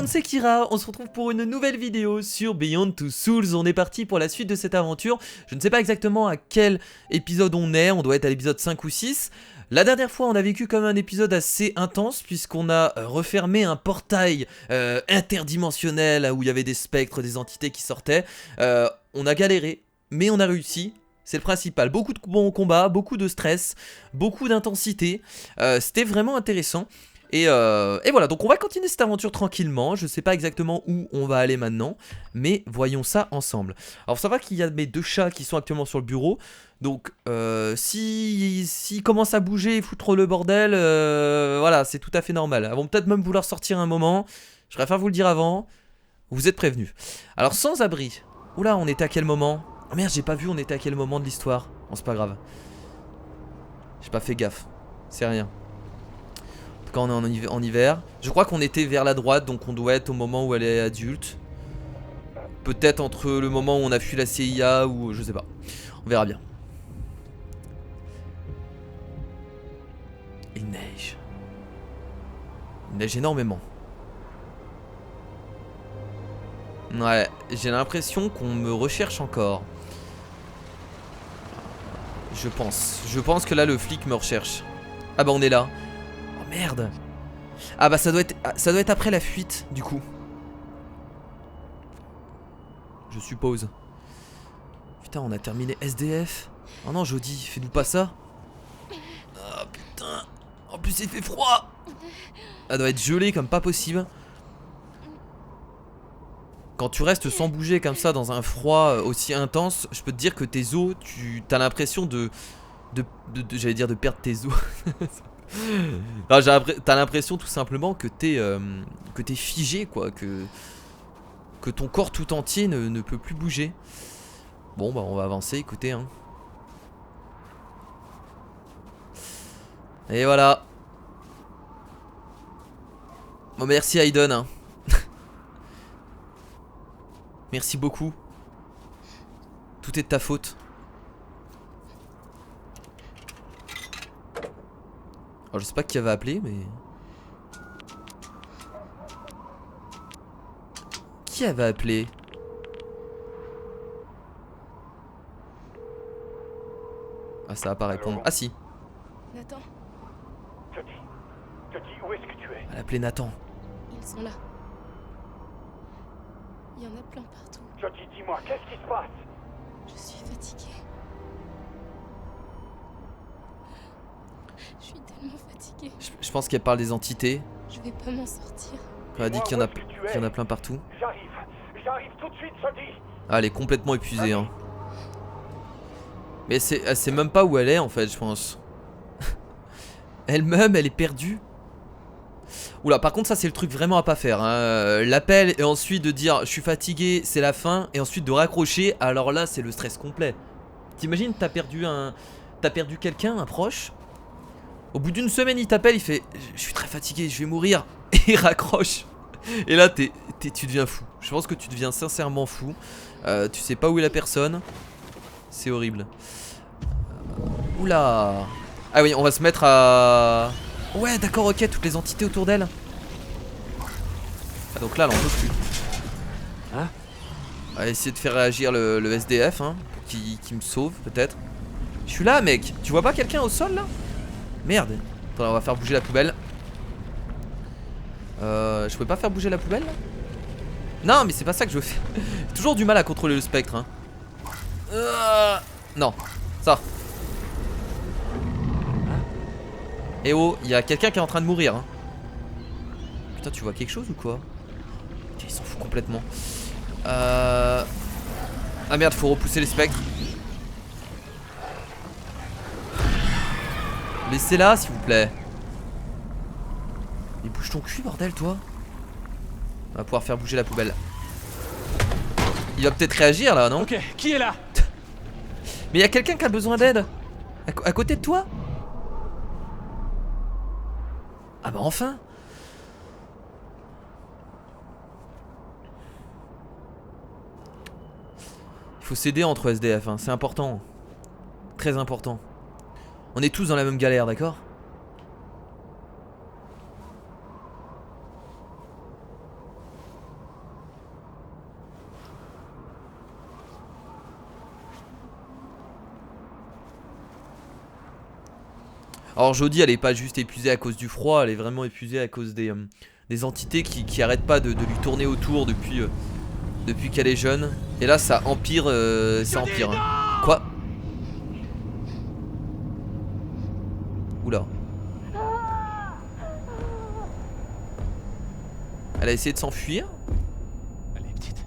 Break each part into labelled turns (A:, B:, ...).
A: monde, c'est Kira, on se retrouve pour une nouvelle vidéo sur Beyond Two Souls. On est parti pour la suite de cette aventure. Je ne sais pas exactement à quel épisode on doit être à l'épisode 5 ou 6. La dernière fois on a vécu comme un épisode assez intense puisqu'on a refermé un portail interdimensionnel où il y avait des spectres, des entités qui sortaient. On a galéré, mais on a réussi. C'est le principal, beaucoup de bons combats, beaucoup de stress, beaucoup d'intensité. C'était vraiment intéressant. Et voilà, donc on va continuer cette aventure tranquillement. Je sais pas exactement où on va aller maintenant, mais voyons ça ensemble. Alors ça va qu'il y a mes deux chats qui sont actuellement sur le bureau. Donc s'ils commencent à bouger et foutre le bordel, voilà, c'est tout à fait normal. Ils vont peut-être même vouloir sortir un moment. Je préfère vous le dire avant. Vous êtes prévenus. Alors sans abri. Oula, on était à quel moment? Oh merde, j'ai pas vu on était à quel moment de l'histoire. Bon, c'est pas grave. J'ai pas fait gaffe. C'est rien. Quand on est en hiver. Je crois qu'on était vers la droite, donc on doit être au moment où elle est adulte. Peut-être entre le moment où on a fui la CIA ou je sais pas. On verra bien. Il neige. Il neige énormément. Ouais, j'ai l'impression qu'on me recherche encore. Je pense que là le flic me recherche. Ah bah on est là. Oh merde. Ah bah ça doit être après la fuite du coup. Je suppose. Putain, on a terminé SDF. Oh non, Jody, fais-nous pas ça. Ah putain. En plus il fait froid. Elle doit être gelée comme pas possible. Quand tu restes sans bouger comme ça dans un froid aussi intense, je peux te dire que tes os, t'as l'impression j'allais dire de perdre tes os. T'as l'impression tout simplement que t'es figé quoi, que ton corps tout entier ne peut plus bouger. Bon bah on va avancer, écoutez hein. Et voilà. Bon merci Aiden hein. Merci beaucoup. Tout est de ta faute. Alors je sais pas qui avait appelé mais... Qui avait appelé? Ah ça va pas répondre. Ah si.
B: Nathan,
C: Jody, où est-ce que tu es?
A: Elle a appelé Nathan.
B: ils sont là. Il y en a plein partout.
C: Jody, dis-moi, qu'est-ce qui se passe?
B: Je suis fatiguée. Je suis tellement fatiguée.
A: Je pense qu'elle parle des entités.
B: Je vais pas m'en sortir.
A: Elle a dit qu'il y en a plein partout.
C: J'arrive tout de suite, Jody.
A: Ah, elle est complètement épuisée hein. Mais elle sait même pas où elle est en fait je pense. Elle-même elle est perdue. Oula par contre ça c'est le truc vraiment à pas faire hein. L'appel et ensuite de dire je suis fatigué c'est la fin. Et ensuite de raccrocher. Alors là c'est le stress complet. T'imagines t'as perdu quelqu'un, un proche. Au bout d'une semaine il t'appelle, il fait je suis très fatigué, je vais mourir. Et il raccroche. Et là tu deviens fou. Je pense que tu deviens sincèrement fou. Tu sais pas où est la personne. C'est horrible. Oula. Ah oui on va se mettre à... Ouais d'accord ok, toutes les entités autour d'elle. Ah donc là elle en peut plus.
D: Hein?
A: On va essayer de faire réagir le SDF hein, pour qu'il me sauve peut-être. Je suis là mec, tu vois pas quelqu'un au sol là? Merde. Attends, on va faire bouger la poubelle. Je peux pas faire bouger la poubelle là? Non mais c'est pas ça que je veux faire. J'ai toujours du mal à contrôler le spectre hein. Non, ça. Eh oh, il y a quelqu'un qui est en train de mourir hein. Putain tu vois quelque chose ou quoi? Putain, il s'en fout complètement. Ah merde, faut repousser les spectres. Laissez-la s'il vous plaît. Mais bouge ton cul bordel toi. On va pouvoir faire bouger la poubelle. Il va peut-être réagir là non?
D: Ok, qui est là?
A: Mais il y a quelqu'un qui a besoin d'aide à côté de toi. Ah bah enfin. Il faut s'aider entre SDF hein, c'est important. Très important. On est tous dans la même galère d'accord? Alors Jodie, elle est pas juste épuisée à cause du froid, elle est vraiment épuisée à cause des entités qui arrêtent pas de lui tourner autour depuis qu'elle est jeune. Et là ça empire, ça empire. Hein. Quoi? Oula. Elle a essayé de s'enfuir.
D: Allez, petite.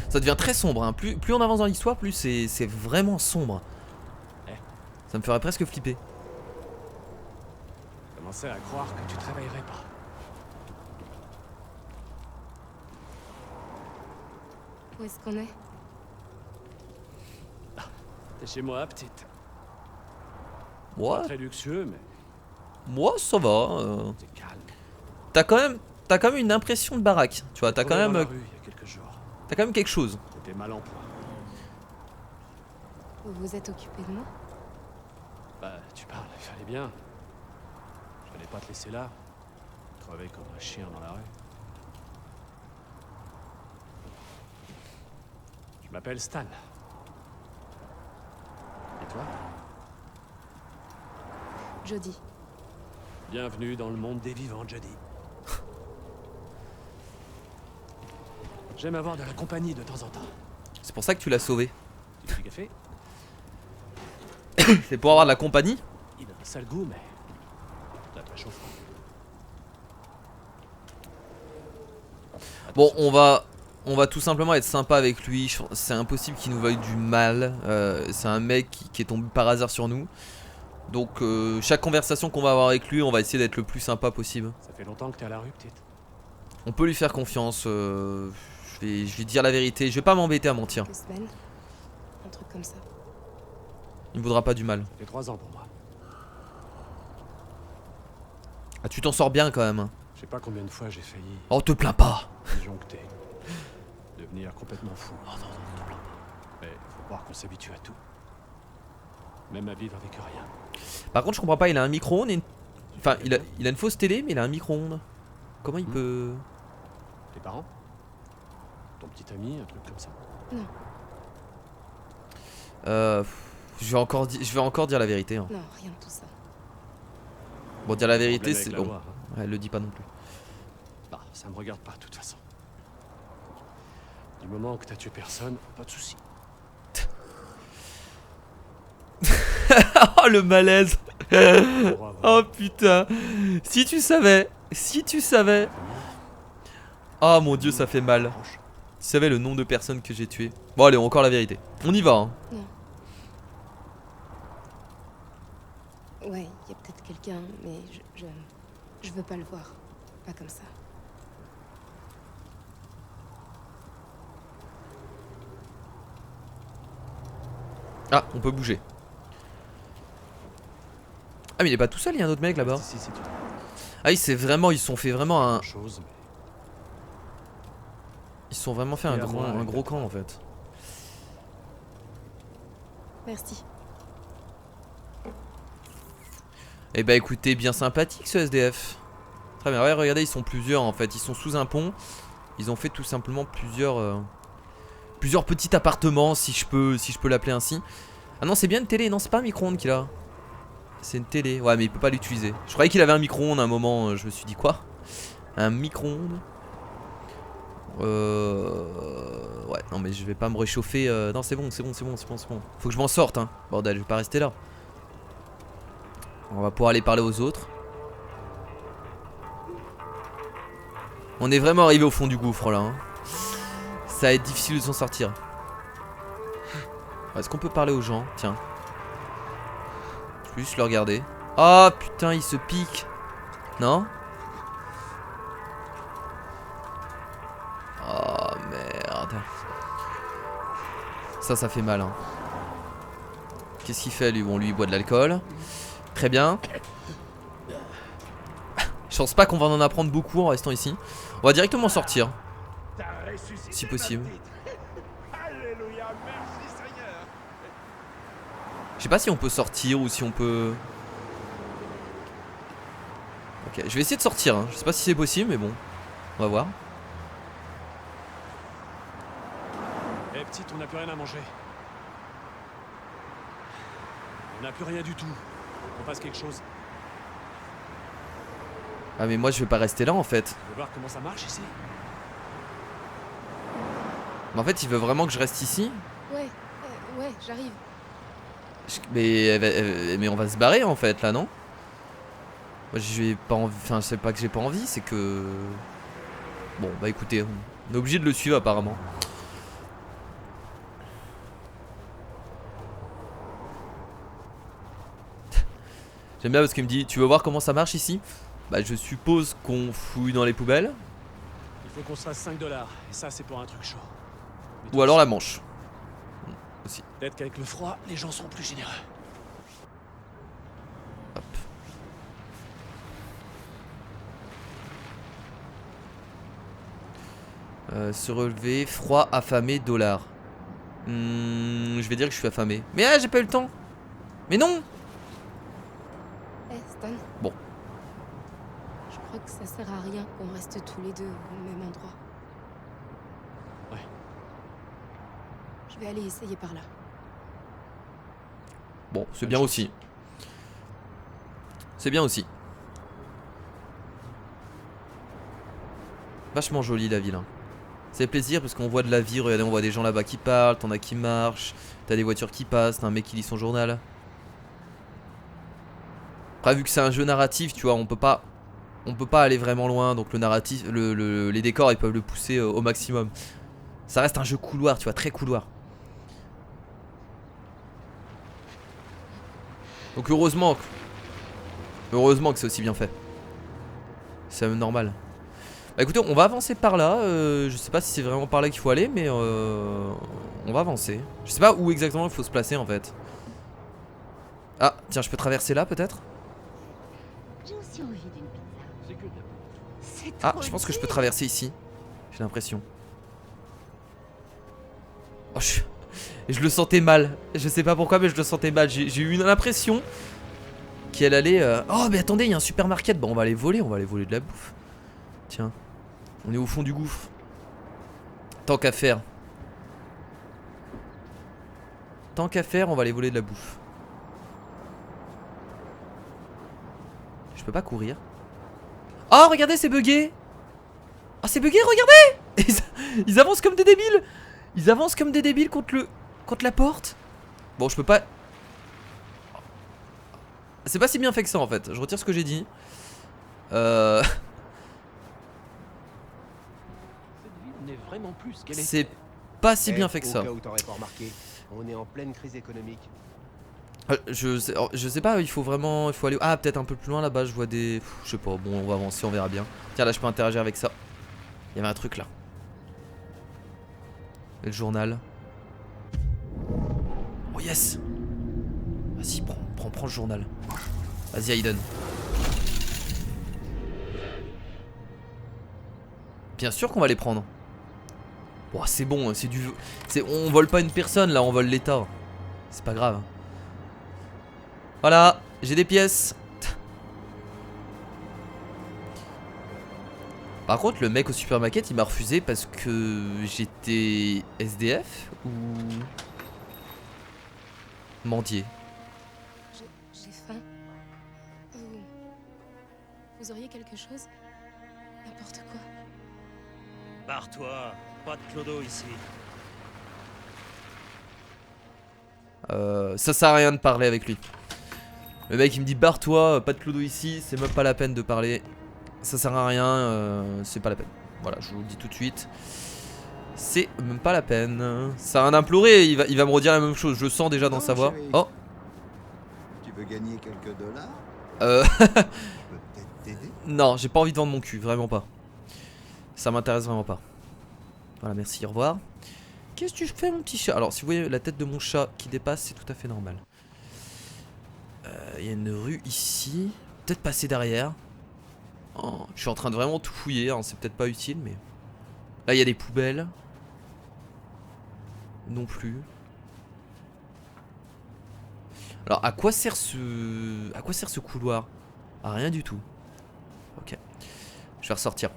A: Ça devient très sombre, hein. Plus on avance dans l'histoire, plus c'est vraiment sombre. Ça me ferait presque flipper.
D: Je commençais à croire que tu te réveillerais pas.
B: Où est-ce qu'on est?
D: T'es chez moi, petite.
A: Ouais.
D: Très luxueux, mais
A: Moi ça va.
D: t'es calme.
A: T'as quand même une impression de baraque. Tu vois, t'as quand
D: Dans la
A: même
D: rue, il y a quelques jours.
A: quelque chose.
D: T'étais mal en point.
B: Vous vous êtes occupé de moi?
D: Bah, tu parles, il fallait bien. J'allais pas te laisser là. Crever comme un chien dans la rue. Je m'appelle Stan. Et toi?
B: Jodie.
D: Bienvenue dans le monde des vivants, Jodie. J'aime avoir de la compagnie de temps en temps.
A: C'est pour ça que tu l'as sauvé.
D: Tu veux du café?
A: C'est pour avoir de la compagnie.
D: Il a un sale goût, mais la pas chauffant.
A: Bon, on va tout simplement être sympa avec lui. C'est impossible qu'il nous veuille du mal. C'est un mec qui est tombé par hasard sur nous. Donc chaque conversation qu'on va avoir avec lui, on va essayer d'être le plus sympa possible.
D: Ça fait longtemps que t'es à la rue, petite.
A: On peut lui faire confiance. Je vais dire la vérité. Je vais pas m'embêter à mentir.
B: Quelques semaines. Un truc comme ça.
A: Il me voudra pas du mal.
D: Ça fait 3 ans pour moi.
A: Ah, tu t'en sors bien quand même.
D: Je sais pas combien de fois j'ai failli
A: Oh, te plains pas.
D: disjoncter. Devenir complètement fou.
A: Oh non, non, te plains
D: Mais faut croire qu'on s'habitue à tout. Même à vivre avec rien.
A: pas. Par contre, je comprends pas. Il a un micro-ondes et une... Enfin, il a une fausse télé, mais il a un micro-ondes. Comment il peut...
D: Tes parents? Ton petit ami, un truc comme ça?
B: Non,
A: Je vais encore dire la vérité. Hein.
B: non, rien de tout ça.
A: Bon, dire la vérité,
D: Problème
A: c'est
D: avec la
A: bon.
D: loi, hein.
A: Ouais, elle le dit pas non plus.
D: Bah, ça me regarde pas, de toute façon. Du moment que t'as tué personne, pas de soucis.
A: Oh, le malaise. Oh putain. Si tu savais. Oh mon dieu, ça fait mal. Tu savais le nombre de personnes que j'ai tuées. Bon, allez, encore la vérité. On y va. Hein.
B: Non. Ouais, il y a peut-être quelqu'un, mais je veux pas le voir. Pas comme ça.
A: Ah, on peut bouger. Ah, mais il est pas tout seul, il y a un autre mec là-bas.
D: Si, c'est tout.
A: Ah, ils se sont fait vraiment un.
D: Chose, mais
A: Ils se sont vraiment fait un gros camp en fait.
B: Merci.
A: Eh bah écoutez, bien sympathique ce SDF. Très bien, ouais, regardez, ils sont plusieurs en fait. Ils sont sous un pont. Ils ont fait tout simplement plusieurs petits appartements, si je peux l'appeler ainsi. Ah non, c'est bien une télé, non, c'est pas un micro-ondes qu'il a. C'est une télé, ouais, mais il peut pas l'utiliser. Je croyais qu'il avait un micro-ondes à un moment, je me suis dit quoi? Un micro-ondes? Ouais, non, mais je vais pas me réchauffer. Non, c'est bon. Faut que je m'en sorte, hein. Bordel, je vais pas rester là. On va pouvoir aller parler aux autres. On est vraiment arrivé au fond du gouffre là. Hein. Ça va être difficile de s'en sortir. Est-ce qu'on peut parler aux gens? Tiens. Je vais juste le regarder. Oh putain, il se pique. Non? Oh merde. Ça fait mal. Hein. Qu'est-ce qu'il fait lui? Bon, lui il boit de l'alcool. Très bien. Je pense pas qu'on va en apprendre beaucoup en restant ici. On va directement sortir. Si possible.
C: Alléluia, merci Seigneur.
A: Je sais pas si on peut sortir ou si on peut... Ok, je vais essayer de sortir. Hein. Je sais pas si c'est possible, mais bon. On va voir.
D: Eh petite, on n'a plus rien à manger. On n'a plus rien du tout. On fasse quelque chose.
A: Ah mais moi je vais pas rester là en fait.
D: Tu veux voir comment ça marche ici?
A: Mais en fait il veut vraiment que je reste ici.
B: Ouais, ouais, j'arrive.
A: Mais on va se barrer en fait là, non? Moi j'ai pas envie, enfin c'est pas que j'ai pas envie, c'est que... Bon bah écoutez, on est obligé de le suivre apparemment. J'aime bien parce qu'il me dit, tu veux voir comment ça marche ici? Bah je suppose qu'on fouille dans les poubelles.
D: Il faut qu'on se fasse 5 $. Et ça, c'est pour un truc chaud. Mais
A: Ou
D: toi
A: alors
D: aussi,
A: la manche. Aussi.
D: peut-être qu'avec le froid, les gens seront plus généreux.
A: Hop. Se relever, froid, affamé, dollar. Je vais dire que je suis affamé. Mais ah, j'ai pas eu le temps. Mais non.
B: Stan.
A: Bon.
B: Je crois que ça sert à rien qu'on reste tous les deux au même endroit.
D: Ouais.
B: Je vais aller essayer par là.
A: Bon, c'est bien aussi. C'est bien aussi. Vachement jolie la ville. Hein. Ça fait plaisir parce qu'on voit de la vie. Regardez, on voit des gens là-bas qui parlent, t'en as qui marchent, t'as des voitures qui passent, t'as un mec qui lit son journal. Après, vu que c'est un jeu narratif, tu vois, on peut pas aller vraiment loin. Donc le narratif, les décors, ils peuvent le pousser au maximum. Ça reste un jeu couloir, tu vois, très couloir. Donc heureusement que c'est aussi bien fait. C'est même normal. Bah écoutez, on va avancer par là. Je sais pas si c'est vraiment par là qu'il faut aller, mais on va avancer. Je sais pas où exactement il faut se placer en fait. Ah, tiens, je peux traverser là peut-être?
E: J'ai aussi envie d'une pizza.
D: C'est que de la
E: C'est
A: Ah,
E: trop
A: je pense que je peux
E: utile.
A: traverser ici. J'ai l'impression. Oh, je le sentais mal. Je sais pas pourquoi, mais je le sentais mal. J'ai eu l'impression qu'elle allait... Oh, mais attendez, il y a un supermarket. Bon, on va aller voler de la bouffe. Tiens. On est au fond du gouffre. Tant qu'à faire. Tant qu'à faire, on va aller voler de la bouffe. Je peux pas courir. Oh, regardez, c'est bugué. Ah, c'est bugué, regardez. Ils avancent comme des débiles. Ils avancent comme des débiles contre la porte. Bon, je peux pas... C'est pas si bien fait que ça en fait. Je retire ce que j'ai dit.
C: N'est vraiment plus ce qu'elle est.
A: C'est pas si bien fait que ça.
C: Au cas où t'aurais pas remarqué, on est en pleine crise économique.
A: Je sais pas, il faut aller... Ah, peut-être un peu plus loin là-bas, je vois des... Je sais pas, bon, on va avancer, on verra bien. Tiens, là, je peux interagir avec ça. Il y avait un truc là. Et le journal. Oh yes. Vas-y, prends le journal. Vas-y, Aiden. Bien sûr qu'on va les prendre. Oh, c'est bon, c'est du... On vole pas une personne là, on vole l'État. C'est pas grave. Voilà, j'ai des pièces. Par contre, le mec au supermarket, il m'a refusé parce que j'étais SDF ou mendier.
B: J'ai faim. Vous auriez quelque chose? N'importe quoi.
F: Barre-toi, pas de clodo ici.
A: Ça sert à rien de parler avec lui. Le mec il me dit barre-toi, pas de clodo ici, c'est même pas la peine de parler. Ça sert à rien, c'est pas la peine. Voilà, je vous le dis tout de suite. C'est même pas la peine. Ça sert à rien d'implorer, il va me redire la même chose, je le sens déjà dans sa voix.
G: Chérie.
A: Oh.
G: Tu veux gagner quelques dollars?
A: Je
G: peux peut-être t'aider.
A: Non, j'ai pas envie de vendre mon cul, vraiment pas. Ça m'intéresse vraiment pas. Voilà, merci, au revoir. Qu'est-ce que tu fais mon petit chat? Alors si vous voyez la tête de mon chat qui dépasse, c'est tout à fait normal. Il y a une rue ici. Peut-être passer derrière. Oh, je suis en train de vraiment tout fouiller, hein. C'est peut-être pas utile mais... Là il y a des poubelles. Non plus. Alors à quoi sert ce couloir? À rien du tout. Ok. Je vais ressortir.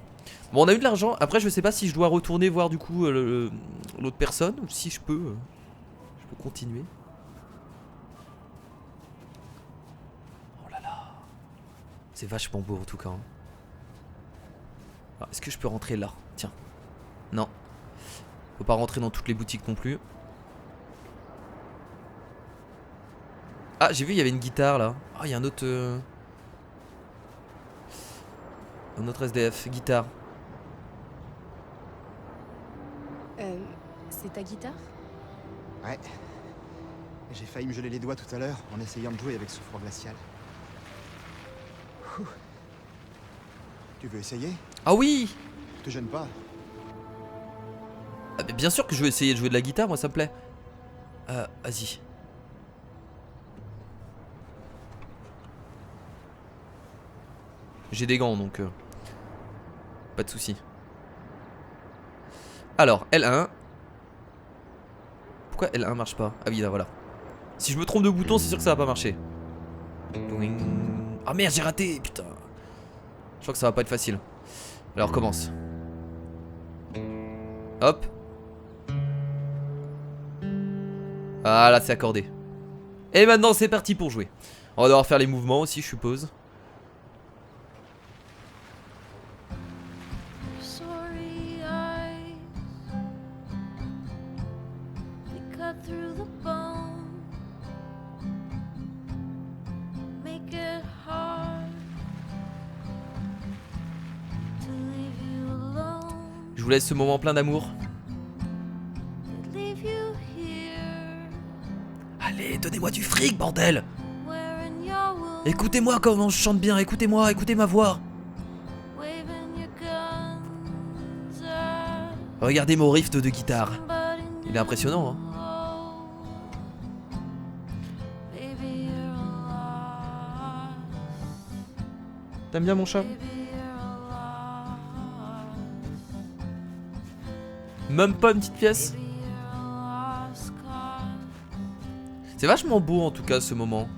A: Bon, on a eu de l'argent. Après, je sais pas si je dois retourner voir du coup l'autre personne ou si je peux continuer. C'est vachement beau en tout cas. Est-ce que je peux rentrer là? Tiens. Non. Faut pas rentrer dans toutes les boutiques non plus. Ah, j'ai vu, il y avait une guitare là. Ah, il y a un autre. Un autre SDF, guitare.
B: C'est ta guitare?
F: Ouais. J'ai failli me geler les doigts tout à l'heure en essayant de jouer avec ce froid glacial. Ouh. Tu veux essayer?
A: Ah oui!
F: Je te gêne pas.
A: Ah, mais bien sûr que je veux essayer de jouer de la guitare, moi ça me plaît. Vas-y. J'ai des gants donc pas de soucis. Alors L1. Pourquoi L1 marche pas? Ah oui là voilà. Si je me trompe de bouton c'est sûr que ça va pas marcher. Ah merde j'ai raté putain. Je crois que ça va pas être facile. Alors commence. Hop. Ah là c'est accordé. Et maintenant c'est parti pour jouer. On va devoir faire les mouvements aussi je suppose. Je vous laisse ce moment plein d'amour. Allez, donnez-moi du fric, bordel! Écoutez-moi comment je chante bien, écoutez-moi, écoutez ma voix. Regardez mon riff de guitare. Il est impressionnant, hein. T'aimes bien mon chat? Même pas une petite pièce? C'est vachement beau en tout cas ce moment.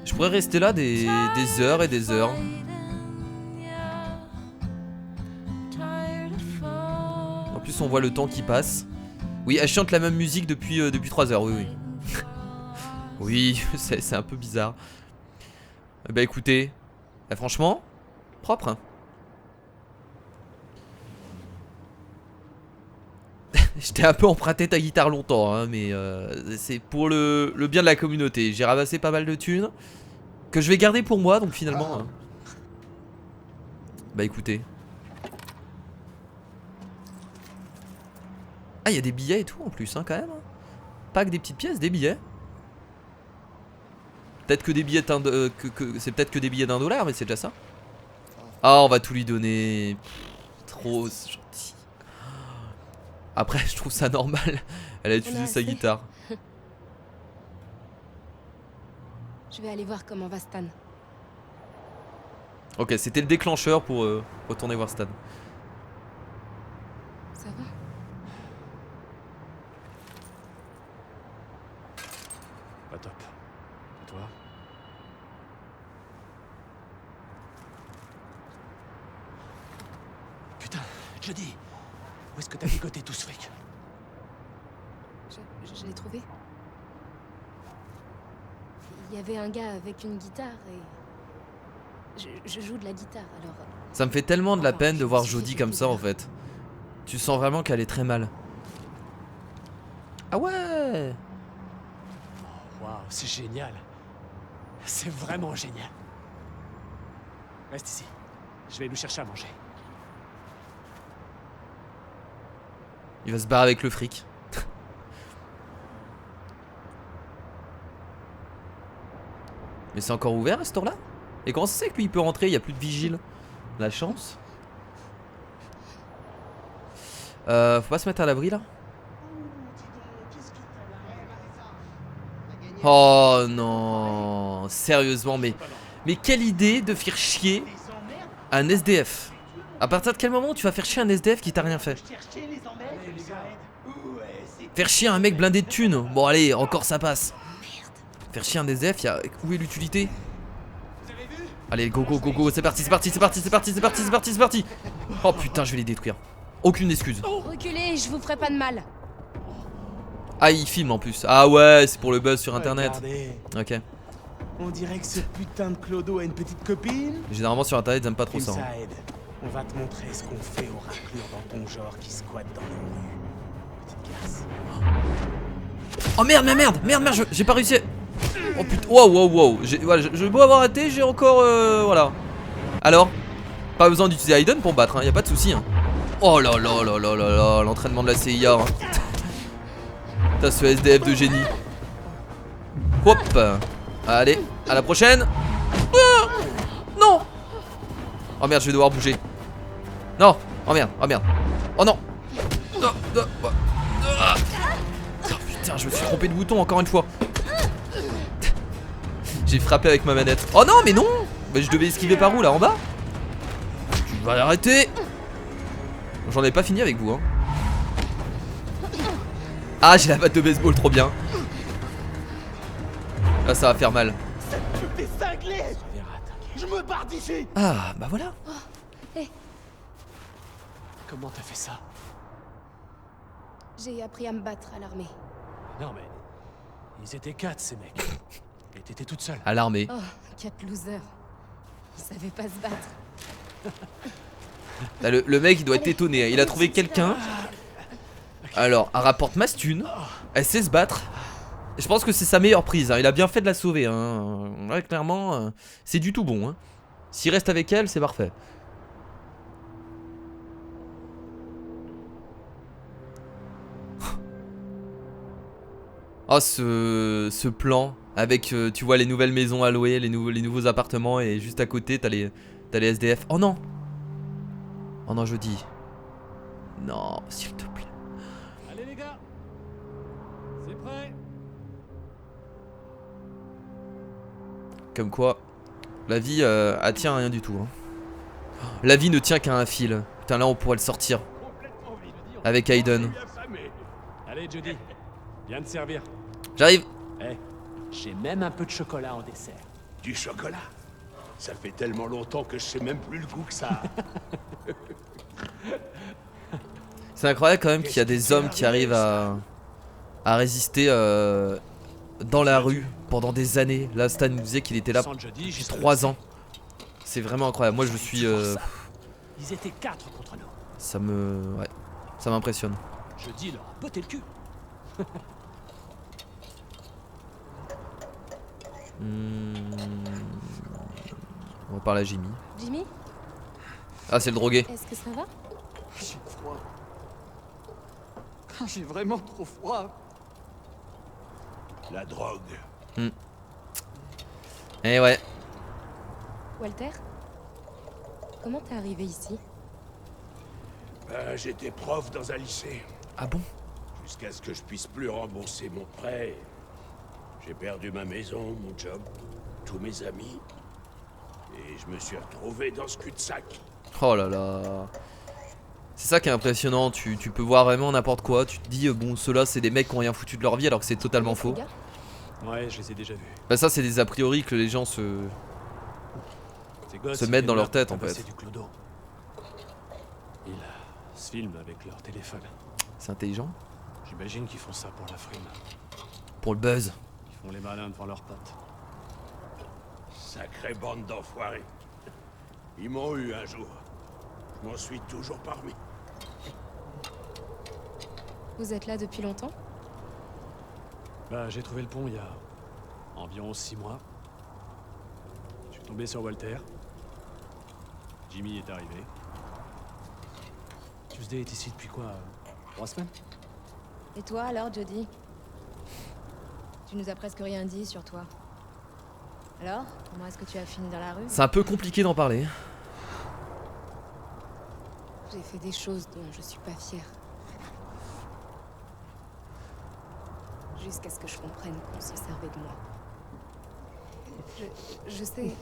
A: Je pourrais rester là des heures et des heures. En plus on voit le temps qui passe. Oui, elle chante la même musique depuis 3 heures, oui oui. Oui, c'est un peu bizarre. Bah écoutez, franchement, propre hein. Je t'ai un peu emprunté ta guitare longtemps hein, mais c'est pour le bien de la communauté. J'ai ramassé pas mal de thunes que je vais garder pour moi donc finalement hein. Bah écoutez. Ah il y a des billets et tout en plus hein, quand même. Pas que des petites pièces, des billets. Peut-être que des billets c'est peut-être que des billets d'1 $, mais c'est déjà ça. Ah on va tout lui donner. Trop gentil. Après je trouve ça normal. Elle a utilisé sa guitare.
B: Je vais aller voir comment va Stan.
A: Ok, c'était le déclencheur pour retourner voir Stan.
B: Ça va?
D: Pas top. Et toi?
C: Putain, Jody, où est-ce que t'as ligoté tout ce fric?
B: Je l'ai trouvé. Il y avait un gars avec une guitare et... Je joue de la guitare, alors...
A: Ça me fait tellement de la peine de voir Jody comme ça en fait. Tu sens vraiment qu'elle est très mal. Ah ouais!
D: Waouh, c'est génial. C'est vraiment génial. Reste ici. Je vais nous chercher à manger.
A: Il va se barrer avec le fric. Mais c'est encore ouvert à ce tour là? Et comment ça se fait que lui il peut rentrer? Il n'y a plus de vigile. La chance. Faut pas se mettre à l'abri là? Oh non. Sérieusement mais quelle idée de faire chier un SDF. À partir de quel moment tu vas faire chier un SDF qui t'a rien fait? Faire chier un mec blindé de thunes. Bon allez, encore ça passe. Faire chier un SDF, où est l'utilité? Allez, go go go go, c'est parti, c'est parti, c'est parti, c'est parti, c'est parti, c'est parti, c'est parti. Oh putain, je vais les détruire. Aucune excuse.
B: Reculez, je vous ferai pas de mal.
A: Ah, il filme en plus. Ah ouais, c'est pour le buzz sur internet. Ok.
D: On dirait que ce putain de Clodo a une petite copine.
A: Généralement sur internet, ils aiment pas trop ça. hein.
D: Inside, on va te montrer ce qu'on fait aux raclures dans ton genre qui squattent dans nos rues. Petite glace.
A: Oh merde, j'ai pas réussi. Oh putain, wow. Voilà, je dois avoir raté, j'ai encore. Voilà. Alors, pas besoin d'utiliser Aiden pour battre, hein, y a pas de souci. Hein. Oh là, l'entraînement de la CIA. Hein. T'as ce SDF de génie. Hop. Allez, à la prochaine. Ah non. Oh merde, je vais devoir bouger. Non. Oh merde. Oh non. Oh putain, je me suis trompé de bouton encore une fois. J'ai frappé avec ma manette. Oh non, mais non. Mais je devais esquiver par où là, en bas? Tu vas arrêter. J'en ai pas fini avec vous hein. Ah, j'ai la batte de baseball, trop bien. Là ça va faire mal.
D: T'es cinglé. Je me barre d'ici.
A: Ah bah voilà.
D: Comment t'as fait ça?
B: J'ai appris à me battre à l'armée.
D: Non mais... Ils étaient 4 ces mecs. Et t'étais toute seule.
A: À l'armée.
B: Oh, 4 losers. Ils savaient pas se battre.
A: Là, le mec il doit être étonné hein. Il a trouvé quelqu'un. Alors elle rapporte masse thune. Elle sait se battre. Je pense que c'est sa meilleure prise hein. Il a bien fait de la sauver hein. Ouais, clairement c'est du tout bon hein. S'il reste avec elle c'est parfait. Oh ce plan avec tu vois les nouvelles maisons à louer, les nouveaux appartements et juste à côté t'as les SDF. Oh non. Oh non je dis. Non s'il te plaît.
D: Allez les gars. C'est prêt.
A: Comme quoi la vie elle tient à rien du tout hein. La vie ne tient qu'à un fil. Putain là on pourrait le sortir. Avec Aiden.
D: Allez Jody, viens te servir.
A: J'arrive.
D: J'ai même un peu de chocolat en dessert.
C: Du chocolat? Ça fait tellement longtemps que je sais même plus le goût que ça.
A: C'est incroyable quand même qu'il y a des hommes qui arrivent à résister dans la rue pendant des années. Là Stan nous disait qu'il était là
D: Sans Jody,
A: depuis
D: je serais
A: 3
D: le
A: ans. C'est vraiment incroyable. Moi je suis
D: Ils étaient 4 contre nous.
A: ça m'impressionne.
D: Jody leur a botté le cul.
A: On va parler à Jimmy.
B: Jimmy,
A: Ah c'est le drogué.
B: est-ce que ça va?
F: J'ai froid. J'ai vraiment trop froid.
C: La drogue.
A: Eh ouais.
B: Walter? Comment t'es arrivé ici?
C: Ben, j'étais prof dans un lycée.
A: Ah bon?
C: Jusqu'à ce que je puisse plus rembourser mon prêt. J'ai perdu ma maison, mon job, tous mes amis. Et je me suis retrouvé dans ce cul-de-sac.
A: Oh là là. C'est ça qui est impressionnant, tu peux voir vraiment n'importe quoi. Tu te dis bon ceux-là c'est des mecs qui ont rien foutu de leur vie alors que c'est totalement faux.
B: Gars?
D: Ouais, je les ai déjà vus.
A: Bah ça c'est des a priori que les gens se
D: Ces gosses,
A: Se
D: ils
A: mettent dans
D: viennent
A: leur
D: là
A: tête,
D: pour
A: en fait.
D: tabasser du clodo. Ils se filment avec leur téléphone.
A: C'est intelligent.
D: J'imagine qu'ils font ça pour la frime.
A: Pour le buzz.
D: Ils font les malins devant leurs potes.
C: Sacrée bande d'enfoirés. Ils m'ont eu un jour. Je m'en suis toujours parmi.
B: Vous êtes là depuis longtemps?
D: Bah, j'ai trouvé le pont il y a environ 6 mois. Je suis tombé sur Walter. Jimmy est arrivé. Tuesday est ici depuis quoi 3 semaines?
B: Et toi alors, Jody? Tu nous as presque rien dit sur toi. Alors, comment est-ce que tu as fini dans la rue?
A: C'est un peu compliqué d'en parler.
B: J'ai fait des choses dont je suis pas fière. Jusqu'à ce que je comprenne qu'on se servait de moi. Je sais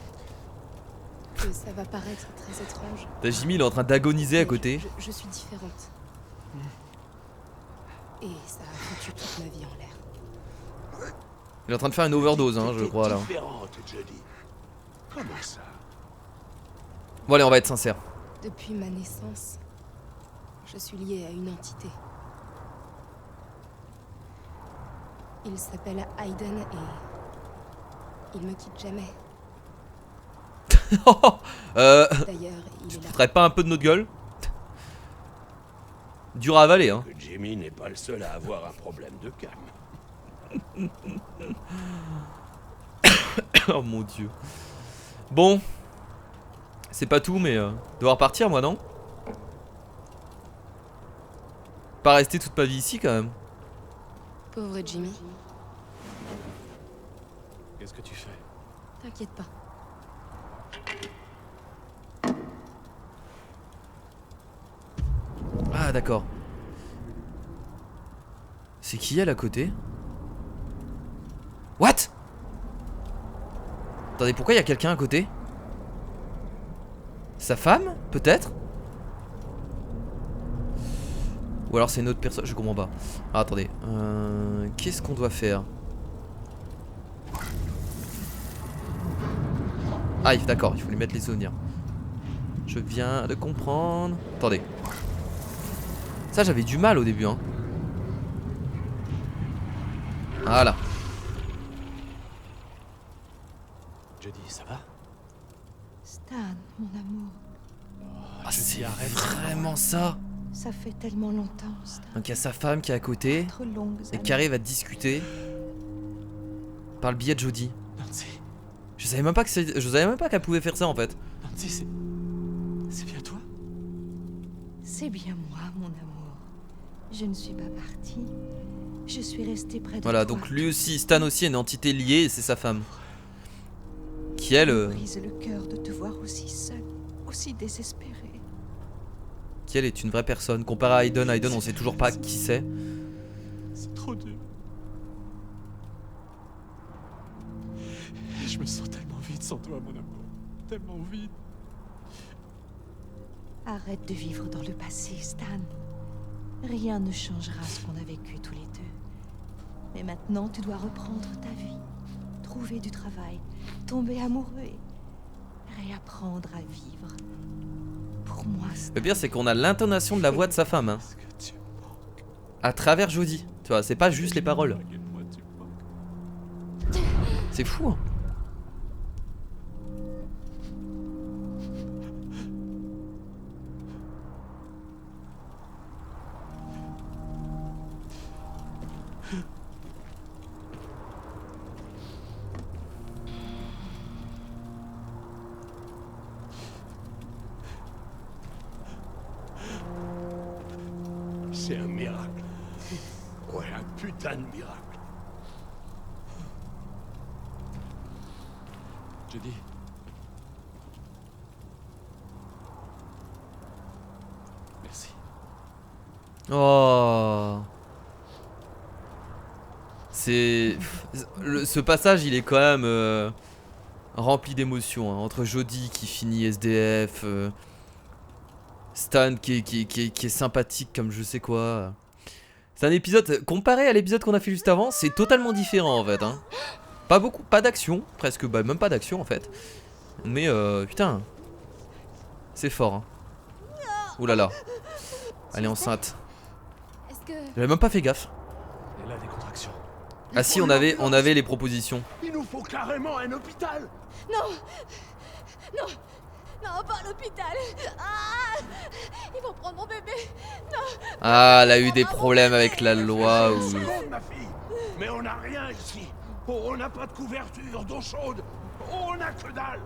B: que ça va paraître très étrange.
A: T'as Jimmy il est en train d'agoniser à côté.
B: Je suis différente. Et ça a foutu toute ma vie en l'air.
A: Il est en train de faire une overdose hein je crois là.
C: Différente, Jody. Comment ça?
A: Bon allez on va être sincère.
B: Depuis ma naissance, je suis liée à une entité. Il s'appelle Aiden et Il me quitte jamais. D'ailleurs, il
A: Tu
B: est
A: te
B: là.
A: foutrais pas un peu de notre gueule? Dur à avaler, hein.
C: Que Jimmy n'est pas le seul à avoir un problème de calme.
A: Oh mon dieu. Bon. C'est pas tout, mais devoir partir, moi, non? Pas rester toute ma vie ici, quand même.
B: Pauvre Jimmy.
D: Qu'est-ce que tu fais?
B: T'inquiète pas.
A: Ah, d'accord. C'est qui elle à côté? What? Attendez, pourquoi il y a quelqu'un à côté? Sa femme? Peut-être? Ou alors c'est une autre personne, je comprends pas. Ah, attendez, qu'est-ce qu'on doit faire? Ah, d'accord, il faut lui mettre les souvenirs. Je viens de comprendre. Attendez. Ça, j'avais du mal au début, hein. Voilà.
D: Jodie, ça va?
E: Stan, mon amour,
A: Ah,
D: Jodie,
A: c'est
D: arrête.
A: vraiment ça.
E: ça fait tellement longtemps, Stan.
A: Donc il y a sa femme qui est à côté
E: Trop longues
A: et
E: années.
A: qui arrive à discuter par le biais de Jodie.
D: Nancy,
A: Je savais même pas qu'elle pouvait faire ça en fait.
D: Nancy, c'est bien toi?
E: C'est bien moi, mon amour. Je ne suis pas partie. Je suis restée près de
A: Voilà,
E: toi.
A: donc lui aussi, Stan aussi est une entité liée et c'est sa femme. Qui elle,
E: Ça me brise le cœur de te voir aussi seule, aussi désespérée.
A: qui elle est une vraie personne. Comparé à Aiden, on sait toujours pas qui c'est.
D: C'est trop dur. Je me sens tellement vide sans toi, mon amour. Tellement vide.
E: Arrête de vivre dans le passé, Stan. Rien ne changera ce qu'on a vécu tous les deux. Mais maintenant, tu dois reprendre ta vie, trouver du travail, tomber amoureux et réapprendre à vivre. Pour moi, Stan,
A: Le pire, c'est qu'on a l'intonation de la voix de sa femme, hein,
D: Parce que tu me manques.
A: à travers Jodie. Tu vois, c'est pas juste les paroles.
D: À quel point tu me manques.
A: C'est fou, hein.
C: C'est un miracle. Ouais, un putain de miracle.
D: Jodie. Merci.
A: Oh. Ce passage, il est quand même rempli d'émotions, hein, entre Jodie qui finit SDF, Stan qui est sympathique comme je sais quoi. C'est un épisode, comparé à l'épisode qu'on a fait juste avant, c'est totalement différent en fait, hein. Pas beaucoup, pas d'action, presque, bah même pas d'action en fait. Mais putain, c'est fort, hein. Ouh là là, elle est enceinte.
B: Est-ce que...
A: J'avais même pas fait gaffe.
D: Elle a des contractions.
A: Ah si, on avait les propositions.
C: Il nous faut carrément un hôpital.
B: Non, pas à l'hôpital. Ah, ils vont prendre mon bébé.
A: Ah, elle a eu des problèmes avec la loi
C: Une
A: ou...
C: seconde, ma fille. Mais on n'a rien ici. Oh, on n'a pas de couverture, d'eau chaude. Oh, on n'a que dalle.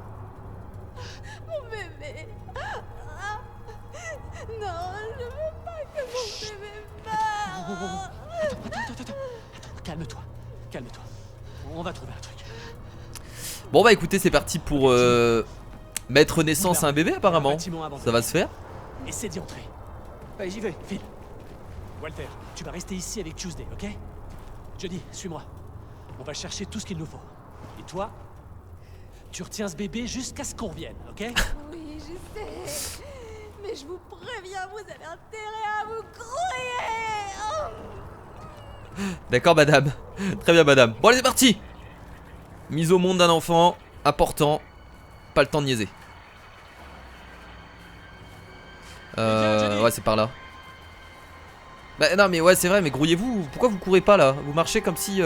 B: Mon bébé. Ah, non, je veux pas que mon bébé meure.
D: Attends. Calme-toi. Calme-toi. On va trouver un truc.
A: Bon bah écoutez, c'est parti pour mettre naissance à un bébé apparemment.
D: Bâtiment abandonné.
A: Ça va se faire.
D: Essaie d'y entrer.
F: Allez, j'y vais.
D: Phil. Walter, tu vas rester ici avec Tuesday, ok? Jodie, suis-moi. On va chercher tout ce qu'il nous faut. Et toi, tu retiens ce bébé jusqu'à ce qu'on revienne, ok?
B: Oui, je sais. Mais je vous préviens, vous avez intérêt à vous grouiller. Oh.
A: D'accord madame. Très bien madame. Bon allez c'est parti. Mise au monde d'un enfant. Important. Pas le temps de niaiser. Ouais c'est par là. Bah non mais ouais c'est vrai mais grouillez-vous. Pourquoi vous courez pas là? Vous marchez comme si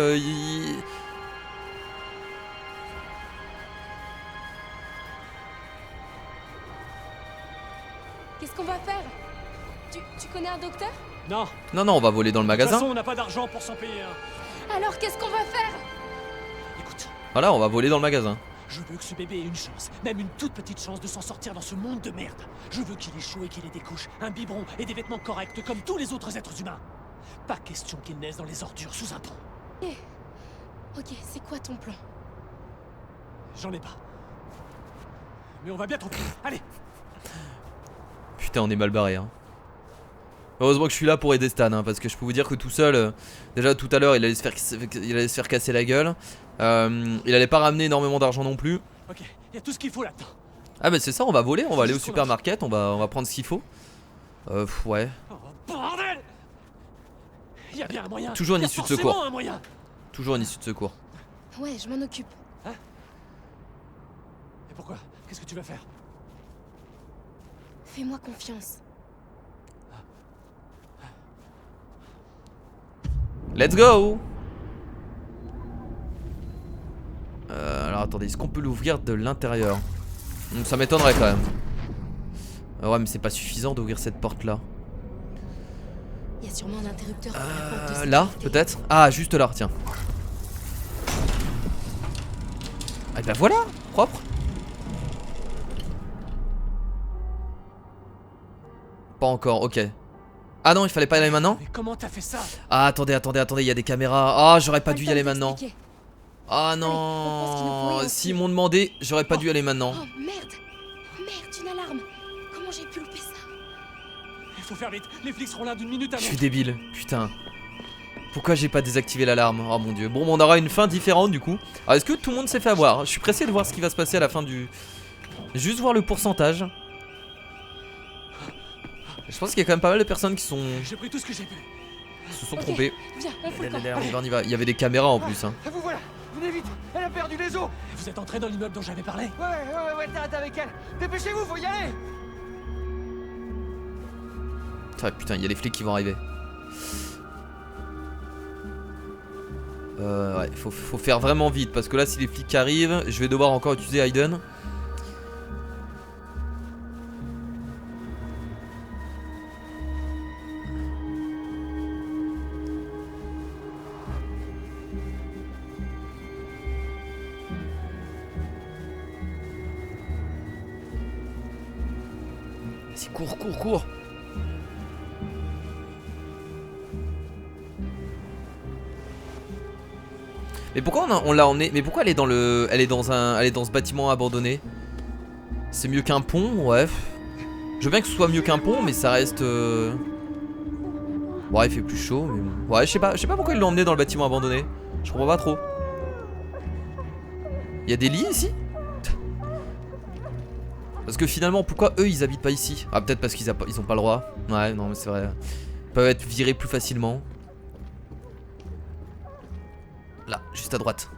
D: Non.
A: Non, non, on va voler dans le
D: De toute façon,
A: magasin.
D: on n'a pas d'argent pour s'en payer un.
B: Alors qu'est-ce qu'on va faire?
D: Écoute,
A: Voilà, on va voler dans le magasin.
D: je veux que ce bébé ait une chance, même une toute petite chance de s'en sortir dans ce monde de merde. Je veux qu'il ait chaud et qu'il ait des couches, un biberon et des vêtements corrects comme tous les autres êtres humains. Pas question qu'il naisse dans les ordures sous un pont.
B: Ok, c'est quoi ton plan?
D: J'en ai pas. Mais on va bien trouver. Allez.
A: Putain, on est mal barré. Hein. Heureusement que je suis là pour aider Stan, hein, parce que je peux vous dire que tout seul, déjà tout à l'heure, il allait se faire casser la gueule. Il allait pas ramener énormément d'argent non plus.
D: Ok, y a tout ce qu'il faut là-dedans.
A: Ah bah c'est ça, on va voler, on va aller au
D: Juste qu'on
A: supermarket, on va prendre ce qu'il faut. Ouais.
D: Oh bordel! Y a bien un moyen.
A: Toujours une
D: Y a
A: issue de
D: forcément
A: secours.
D: un moyen.
A: Toujours une issue de secours.
B: Ouais, je m'en occupe.
D: Et pourquoi? Qu'est-ce que tu vas faire?
B: Fais-moi confiance.
A: Let's go. Alors attendez, est-ce qu'on peut l'ouvrir de l'intérieur? Ça m'étonnerait quand même. Ouais mais c'est pas suffisant d'ouvrir cette porte là.
B: Il y a sûrement un interrupteur pour la porte de
A: Là
B: sécurité.
A: peut-être? Ah juste là, tiens. Ah bah voilà, propre. Pas encore, ok. Ah non, il fallait pas y aller maintenant?
D: Mais comment t'as fait ça?
A: Ah attendez, il y a des caméras. Ah j'aurais pas dû y aller maintenant.
B: T'expliquer.
A: Ah
B: on prend ce qu'il nous faut et
A: non,
B: on
A: s'ils m'ont demandé, j'aurais pas dû y aller maintenant.
B: Oh merde! Merde, une alarme! Comment j'ai pu louper ça?
D: Il faut faire vite. Les flics seront là d'une minute
A: Je
D: avant.
A: suis débile, putain. Pourquoi j'ai pas désactivé l'alarme? Oh mon dieu. Bon, on aura une fin différente du coup. Alors est-ce que tout le monde s'est fait avoir? Je suis pressé de voir ce qui va se passer à la fin du... Juste voir le pourcentage. Je pense qu'il y a quand même pas mal de personnes qui
D: J'ai pris tout ce que j'ai pu.
A: se sont
B: Ok.
A: trompées.
B: Viens, on fout le camp.
A: On y va. Il y avait des caméras en plus hein.
H: Vous voilà. Venez vite. Elle a perdu les os.
D: Vous êtes entré dans l'immeuble dont j'avais parlé?
H: Ouais, t'arrêtes avec elle. Dépêchez-vous, faut y aller.
A: Ah, putain, il y a les flics qui vont arriver. Ouais, faut faire vraiment vite parce que là si les flics arrivent, je vais devoir encore utiliser Hayden. Vas-y, cours. Mais pourquoi on l'a emmené? Mais pourquoi elle est dans le, elle est dans ce bâtiment abandonné? C'est mieux qu'un pont, ouais. Je veux bien que ce soit mieux qu'un pont, mais ça reste. Ouais, il fait plus chaud. Mais... Ouais, je sais pas pourquoi ils l'ont emmené dans le bâtiment abandonné. Je comprends pas trop. Il y a des lits ici? Parce que finalement, pourquoi eux ils habitent pas ici? Ah, peut-être parce qu'ils ont pas le droit. Ouais, non, mais c'est vrai. Ils peuvent être virés plus facilement. Là, juste à droite.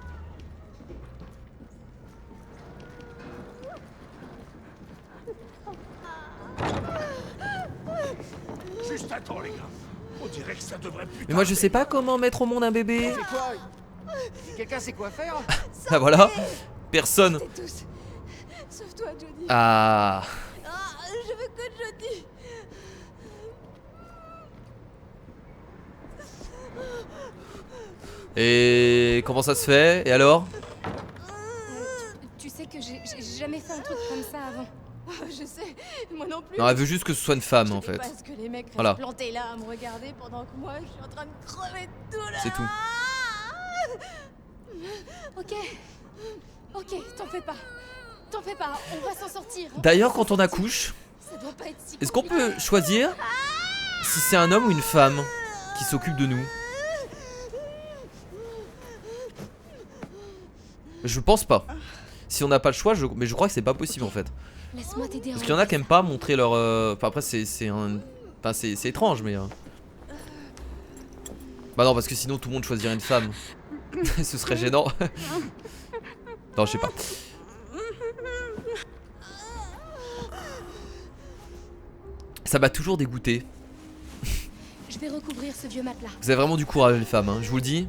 C: Juste attends, les gars. On dirait que ça devrait plus.
A: Mais moi je sais pas comment mettre au monde un bébé.
H: C'est quoi? Quelqu'un sait quoi faire?
A: Ah voilà. Personne.
B: T'es tous. Sauf toi, Jody.
A: Ah.
B: Je veux que Jody.
A: Et comment ça se fait? Et alors?
B: Tu sais que j'ai jamais fait un truc comme ça avant. Je sais, moi non plus.
A: Non, elle veut juste que ce soit une femme
B: Je
A: en
B: dis
A: fait.
B: pas ce que les mecs restent
A: Voilà.
B: plantés là à me regarder pendant que moi je suis en train de crever de douleur.
A: C'est tout.
B: Ok, t'en fais pas. T'en fais pas, on va s'en sortir.
A: D'ailleurs, quand on accouche,
B: Ça doit pas être si
A: est-ce qu'on
B: compliqué.
A: peut choisir si c'est un homme ou une femme qui s'occupe de nous? Je pense pas. Si on n'a pas le choix, mais je crois que c'est pas possible en fait.
B: Laisse-moi t'aider.
A: Parce qu'il y en a qui aiment pas montrer leur. Enfin après c'est étrange mais. Bah non parce que sinon tout le monde choisirait une femme. Ce serait gênant. Non je sais pas. Ça m'a toujours dégoûté.
B: Je vais recouvrir ce vieux matelas.
A: Vous avez vraiment du courage les femmes, hein, je vous le dis.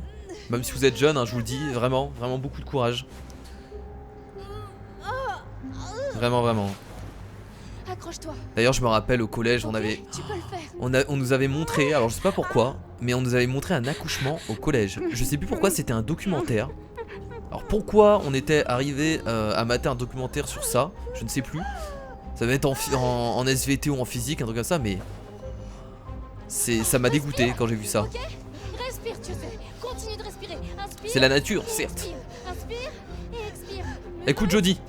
A: Même si vous êtes jeune, hein, je vous le dis, vraiment beaucoup de courage. Vraiment.
B: Accroche-toi.
A: D'ailleurs, je me rappelle au collège, on
B: Ok,
A: avait...
B: Tu peux le faire.
A: On nous avait montré, alors je sais pas pourquoi, mais on nous avait montré un accouchement au collège. Je sais plus pourquoi, c'était un documentaire. Alors pourquoi on était arrivé à mater un documentaire sur ça, je ne sais plus. Ça va être en SVT ou en physique, un truc comme ça, mais... ça m'a dégoûté quand j'ai vu ça.
B: Ok. Respire, tu sais. Continue de respirer. Inspire.
A: C'est la nature,
B: et
A: certes.
B: expire. Inspire et expire.
A: Écoute Jodie.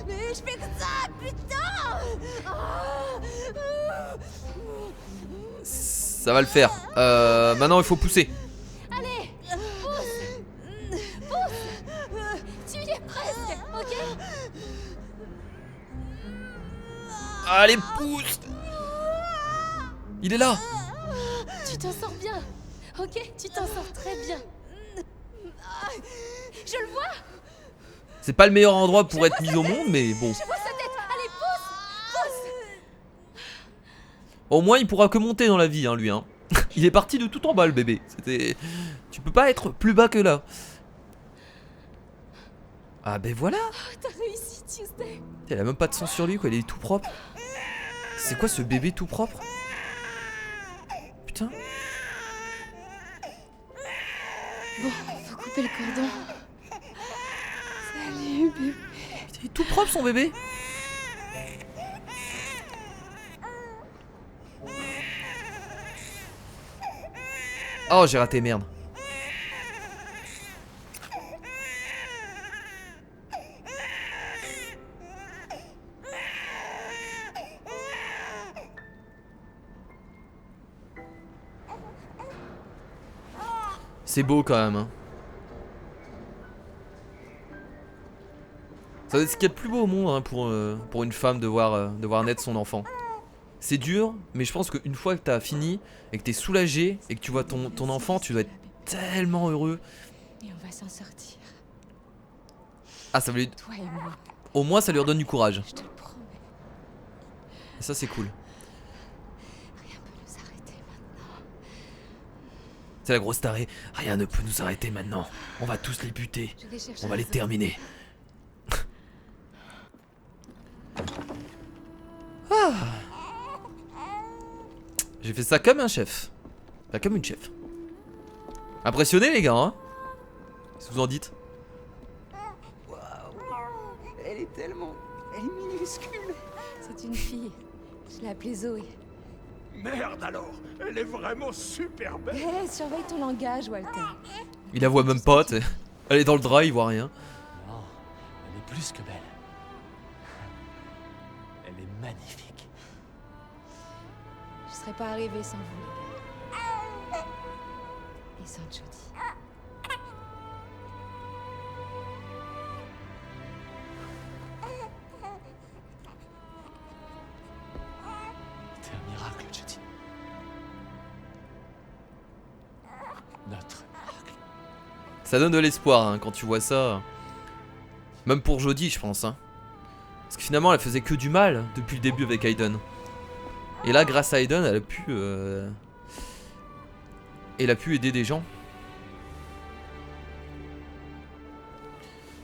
B: Mais je fais que ça, putain.
A: Ça va le faire. Maintenant il faut pousser.
B: Allez, pousse. Pousse. Tu y es presque, ok.
A: Allez, pousse. Il est là.
B: Tu t'en sors bien. Ok, tu t'en sors très bien. Je le vois.
A: C'est pas le meilleur endroit pour être mis au monde, mais bon.
B: Je vois sa tête. Allez, pousse.
A: Au moins il pourra que monter dans la vie, hein, lui. Hein. Il est parti de tout en bas, le bébé. C'était... Tu peux pas être plus bas que là. Ah ben voilà.
B: T'as réussi, Tuesday.
A: Il a même pas de sang sur lui, quoi. Il est tout propre. C'est quoi ce bébé tout propre? Putain.
B: Bon, faut couper le cordon. Salut, bébé.
A: Putain, il est tout propre son bébé. Oh, j'ai raté, merde. C'est beau quand même, hein. Ça doit être ce qu'il y a de plus beau au monde, hein, pour une femme de voir naître son enfant. C'est dur, mais je pense qu'une fois que t'as fini et que t'es soulagé et que tu vois ton enfant, tu dois être tellement heureux.
B: Et on va s'en sortir.
A: Ah, ça va lui...
B: Toi et moi,
A: Au moins ça lui redonne du courage.
B: je te le promets.
A: Et ça c'est cool.
B: Rien peut nous arrêter maintenant.
A: C'est la grosse tarée. Rien ne peut nous arrêter maintenant. On va tous les buter.
B: Je vais chercher
A: On va les terminer. Ah. J'ai fait ça comme un chef. Enfin, comme une chef. Impressionné les gars, hein? Qu'est-ce que vous en dites?
H: Elle est tellement... Elle est minuscule.
B: C'est une fille. Je l'ai appelée Zoé.
C: Merde alors, elle est vraiment super belle.
B: Hé, surveille ton langage, Walter.
A: Il la voit même pas, tu sais. Elle est dans le drap, il voit rien.
D: Non, elle est plus que belle. Elle est magnifique.
B: Je serais pas arrivée sans vous, les gars. Et sans Jodie.
D: T'es un miracle, Jodie. Notre miracle.
A: Ça donne de l'espoir hein, quand tu vois ça. Même pour Jodie, je pense. Hein. Parce que finalement, elle faisait que du mal depuis le début avec Aiden. Et là, grâce à Aiden, elle a pu aider des gens.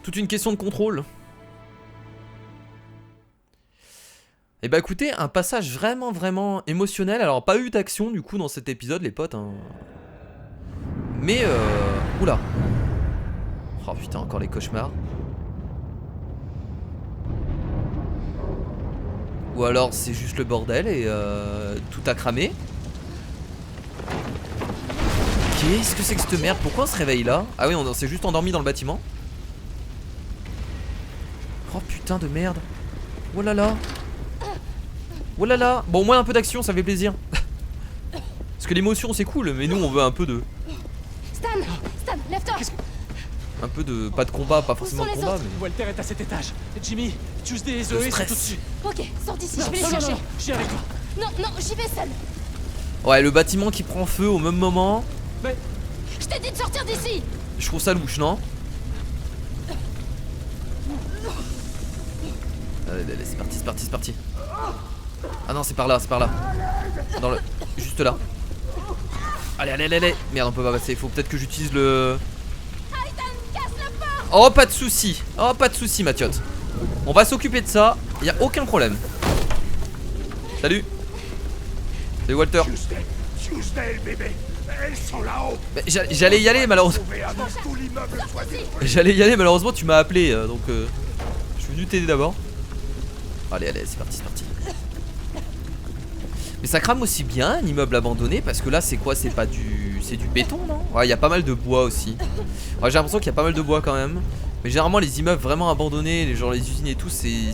A: Toute une question de contrôle. Et bah écoutez, un passage vraiment émotionnel. Alors pas eu d'action du coup dans cet épisode les potes hein. Mais oula. Oh putain encore les cauchemars. Ou alors c'est juste le bordel et tout a cramé. Qu'est-ce que c'est que cette merde? Pourquoi on se réveille là? Ah oui on s'est juste endormi dans le bâtiment. Oh putain de merde. Oh là là. Oh là là. Bon au moins un peu d'action ça fait plaisir. Parce que l'émotion c'est cool mais nous on veut un peu de...
B: Stan, lève-toi.
A: Un peu de... pas de combat, pas forcément de
B: sont les
A: combat
B: autres?
A: mais...
D: Walter est à cet étage. Jimmy, Tuesday et Zoé sont
A: stress.
D: au-dessus.
B: Ok, sors d'ici,
D: Non,
B: je vais les
D: non,
B: chercher.
D: non, je viens avec toi.
B: Non, j'y vais seule.
A: Ouais le bâtiment qui prend feu au même moment.
D: Mais
B: Je t'ai dit de sortir d'ici.
A: Je trouve ça louche non? Allez, c'est parti, c'est parti, c'est parti. Ah non c'est par là, c'est par là. Dans le... juste là. Allez. Merde on peut pas passer, il faut peut-être que j'utilise le... Oh pas de soucis, Mathiot. On va s'occuper de ça. y a aucun problème. Salut. Salut Walter.
C: Tuesday, bébé. Elles sont là-haut.
A: J'allais y aller malheureusement. J'allais y aller malheureusement, tu m'as appelé donc je suis venu t'aider d'abord. Allez, allez, c'est parti, c'est parti. Mais ça crame aussi bien un immeuble abandonné parce que là c'est quoi? C'est pas du... C'est du béton, non? Ouais, il y a pas mal de bois aussi. Ouais, j'ai l'impression qu'il y a pas mal de bois quand même. Mais généralement les immeubles vraiment abandonnés, genre les usines et tout, c'est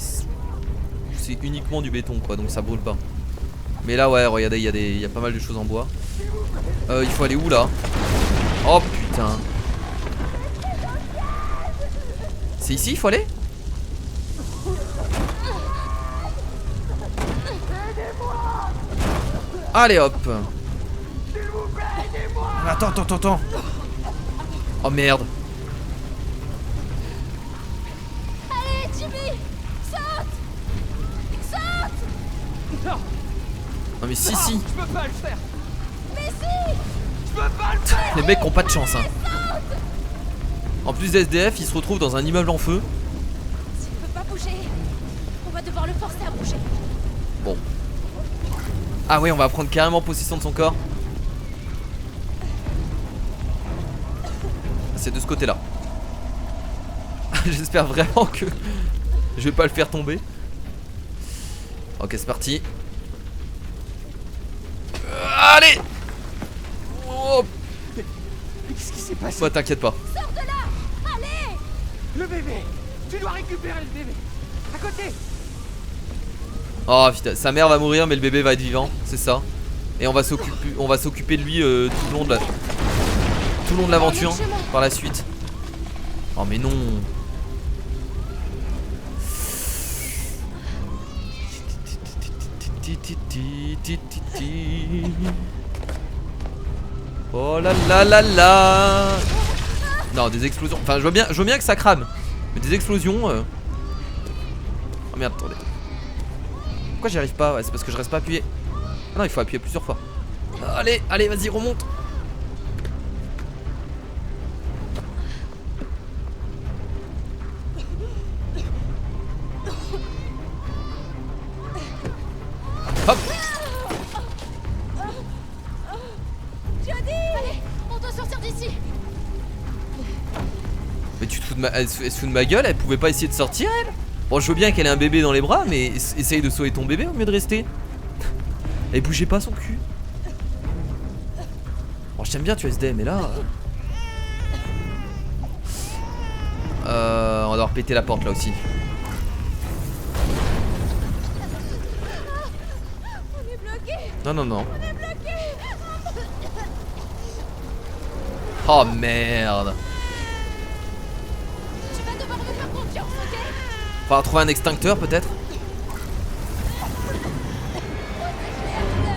A: uniquement du béton quoi, donc ça brûle pas. Mais là ouais, regardez, il y a pas mal de choses en bois. Il faut aller où là? Oh putain. C'est ici il faut aller? Allez hop. Attends, attends, attends. Oh merde.
B: Allez, Jimmy, saute. Saute.
D: Non,
A: Non mais si si.
D: je peux pas le faire.
B: Mais si.
D: Je peux pas le faire.
A: Les mecs ont pas de chance hein. En plus des SDF, ils se retrouvent dans un immeuble en feu.
B: S'il peut pas bouger, on va devoir le forcer à bouger.
A: Bon. Ah ouais, on va prendre carrément possession de son corps. C'est de ce côté là. J'espère vraiment que je vais pas le faire tomber. Ok, c'est parti. Allez. Oh.
D: Mais qu'est-ce qui s'est passé?
A: Bah t'inquiète pas.
B: Sors de là. Allez.
D: Le bébé. Tu dois récupérer le bébé. À côté.
A: Oh putain, sa mère va mourir mais le bébé va être vivant, c'est ça. Et on va s'occuper de lui tout le long de l'aventure par la suite. Oh mais non. Oh là là là là. Non, des explosions. Enfin, je vois bien que ça crame. Mais des explosions. Oh merde, attendez. Pourquoi j'y arrive pas? Ouais, c'est parce que je reste pas appuyé. Ah non, il faut appuyer plusieurs fois. Allez, allez, vas-y, remonte. Hop.
B: Jody. Allez, on doit sortir d'ici.
A: Mais tu te fous de elle se fout de ma gueule, elle pouvait pas essayer de sortir elle? Bon, je veux bien qu'elle ait un bébé dans les bras, mais essaye de sauver ton bébé au mieux de rester. Elle bougeait pas son cul. Bon, je t'aime bien, tu SD, mais là. On va devoir péter la porte là aussi.
B: On est bloqué.
A: Non, non, non.
B: On est bloqué.
A: Oh merde.
B: Tu vas devoir me faire confiance, ok?
A: Faudra trouver un extincteur peut-être.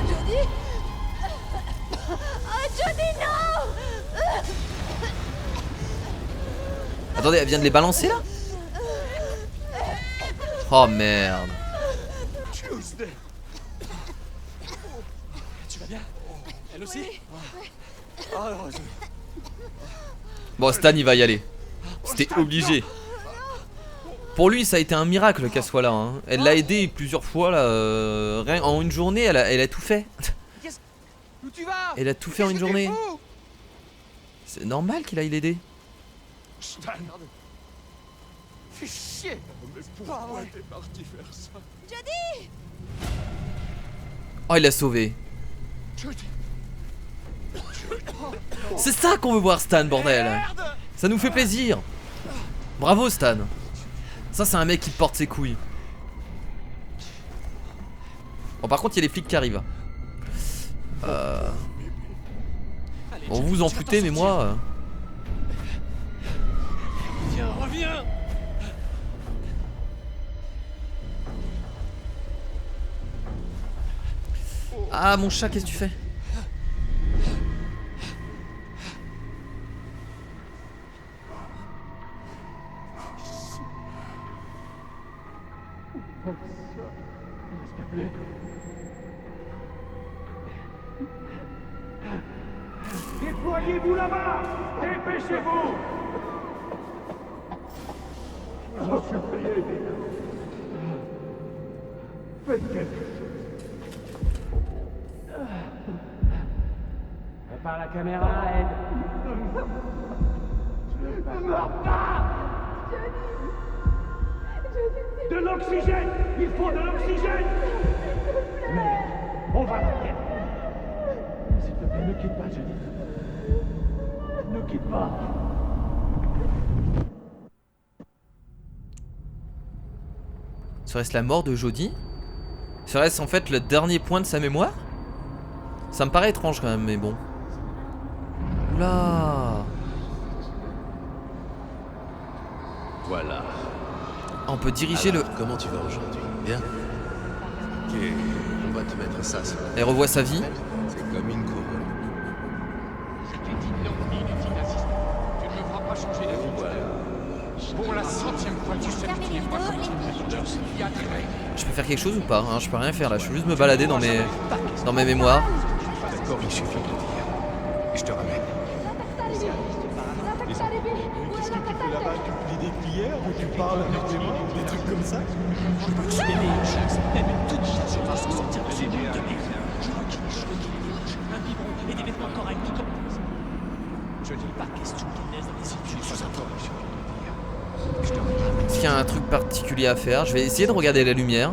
B: Jody. Oh, Jody, non.
A: Attendez, elle vient de les balancer là? Oh merde.
C: Tuesday.
D: Tu vas bien? Elle aussi?
A: Bon, Stan il va y aller. C'était obligé. Pour lui ça a été un miracle qu'elle soit là hein. Elle l'a aidé plusieurs fois là, rien, en une journée elle a tout fait.
D: Où tu vas?
A: Elle a tout fait en une journée. C'est normal qu'il aille l'aider.
C: Stan.
D: Fais chier.
C: Mais pourquoi t'es parti faire ça?
B: Jody.
A: Oh il l'a sauvé.
C: Jody.
A: C'est ça qu'on veut voir Stan bordel. Ça nous fait plaisir. Bravo Stan. Ça c'est un mec qui porte ses couilles. Bon par contre il y a les flics qui arrivent. Bon vous vous en foutez mais moi
D: Viens, reviens.
A: Ah mon chat qu'est-ce que tu fais?
C: Déployez-vous là-bas. Dépêchez-vous. J'en suis prié.
D: Par la caméra, aide. Ne meurs pas! De l'oxygène! Il faut de l'oxygène! Merde, on va la perdre. S'il te plaît, ne quitte pas, Johnny. Ne quitte pas.
A: Serait-ce la mort de Jodie? Serait-ce en fait le dernier point de sa mémoire? Ça me paraît étrange quand même, mais bon. Oula!
C: Voilà.
A: On peut diriger
I: Alors, comment tu vas aujourd'hui? Bien? Ok, on va te mettre ça sur la
A: Elle revoit sa vie.
I: C'est comme une couronne.
J: Je t'ai dit non, inutile d'insister. Tu ne me feras pas changer d'avis. Pour la 100e fois, tu sais que tu n'es pas comme tout le monde. Il y a des règles.
A: Je peux faire quelque chose ou pas hein? Je peux rien faire là, je peux juste me balader dans mes mémoires.
I: D'accord, il suffit de le dire. Et je te ramène.
F: Qu'est-ce que tu fais là-bas? Tu plies des cuillères ou tu parles avec tes mains? Des trucs comme ça?
D: Je veux que ce bébé ait une chance, même une toute petite chance de s'en sortir de ce monde de merde. Je veux qu'il ait chaud, qu'il ait des couches, un biberon et des vêtements corrects comme... Je dis pas question qu'il naisse dans les études sous un toit.
A: Est-ce qu'il y a un truc particulier à faire? Je vais essayer de regarder la lumière.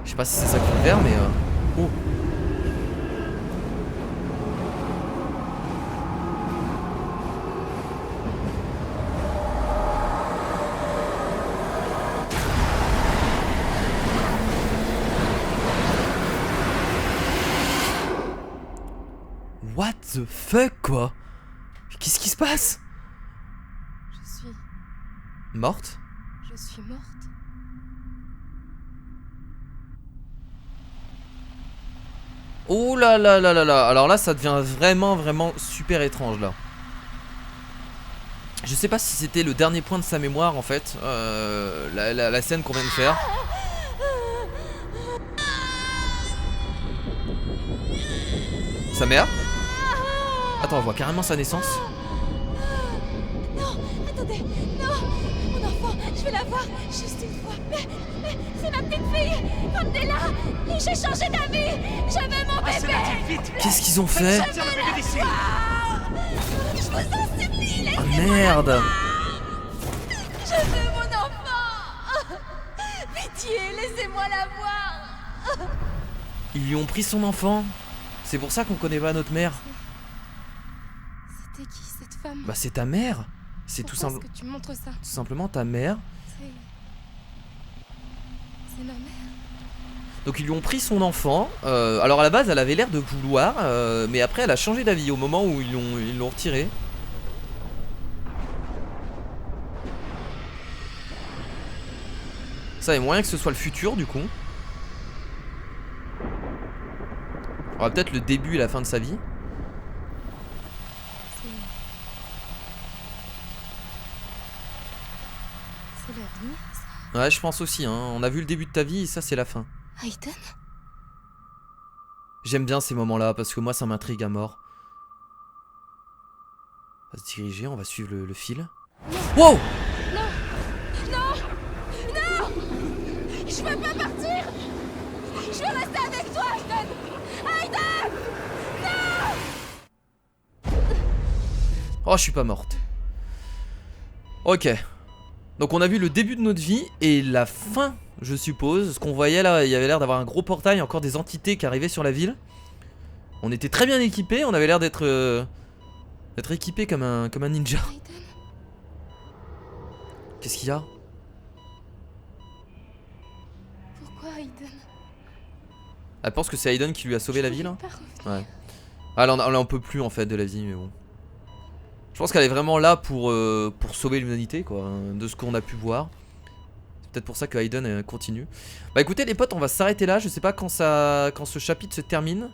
A: Je sais pas si c'est ça qu'il faut faire, mais... Oh! What the fuck, quoi? Qu'est-ce qui se passe?
B: Je suis
A: Morte?
B: morte.
A: Oh là là là là là. Alors là, ça devient vraiment super étrange, là. Je sais pas si c'était le dernier point de sa mémoire, en fait. La scène qu'on vient de faire. Sa mère? Attends, on voit carrément sa naissance.
E: Non, attendez, non, mon enfant, je vais la voir juste une fois. Mais c'est ma petite fille, ramenez-la. J'ai changé d'avis, je veux mon bébé.
A: Qu'est-ce qu'ils ont fait?
E: Je vous en supplie, laissez-moi.
A: Ah merde!
E: Je veux mon enfant. Pitié, laissez-moi la voir.
A: Ils lui ont pris son enfant. C'est pour ça qu'on connaît pas notre mère.
B: C'était qui cette femme?
A: Bah c'est ta mère. C'est tout
B: Pourquoi est-ce que tu montres ça?
A: simplement ta mère.
B: C'est ma mère.
A: Donc ils lui ont pris son enfant. Alors à la base elle avait l'air de vouloir, mais après elle a changé d'avis au moment où ils l'ont retiré. Ça, il y a moyen que ce soit le futur du coup. On va peut-être le début et la fin de sa vie.
B: C'est l'avenir, ça?
A: Ouais, je pense aussi, hein. On a vu le début de ta vie et ça c'est la fin.
B: Aiden?
A: J'aime bien ces moments-là parce que moi ça m'intrigue à mort. On va se diriger, on va suivre le fil. Wow!
E: Je veux pas partir. Je veux rester avec toi, Aiden. Aiden!
A: Oh, je suis pas morte. Ok. Donc on a vu le début de notre vie et la fin, je suppose. Ce qu'on voyait là, il y avait l'air d'avoir un gros portail, encore des entités qui arrivaient sur la ville. On était très bien équipés, on avait l'air d'être équipés comme un ninja.
B: Aiden?
A: Qu'est-ce qu'il y a?
B: Pourquoi Aiden?
A: Elle pense que c'est Aiden qui lui a sauvé la vie là?
B: Pas revenir.
A: Ouais. Ah, elle en peut plus en fait de la vie, mais bon. Je pense qu'elle est vraiment là pour sauver l'humanité, quoi, de ce qu'on a pu voir. C'est peut-être pour ça que Aiden continue. Bah écoutez les potes, on va s'arrêter là. Je sais pas quand ce chapitre se termine.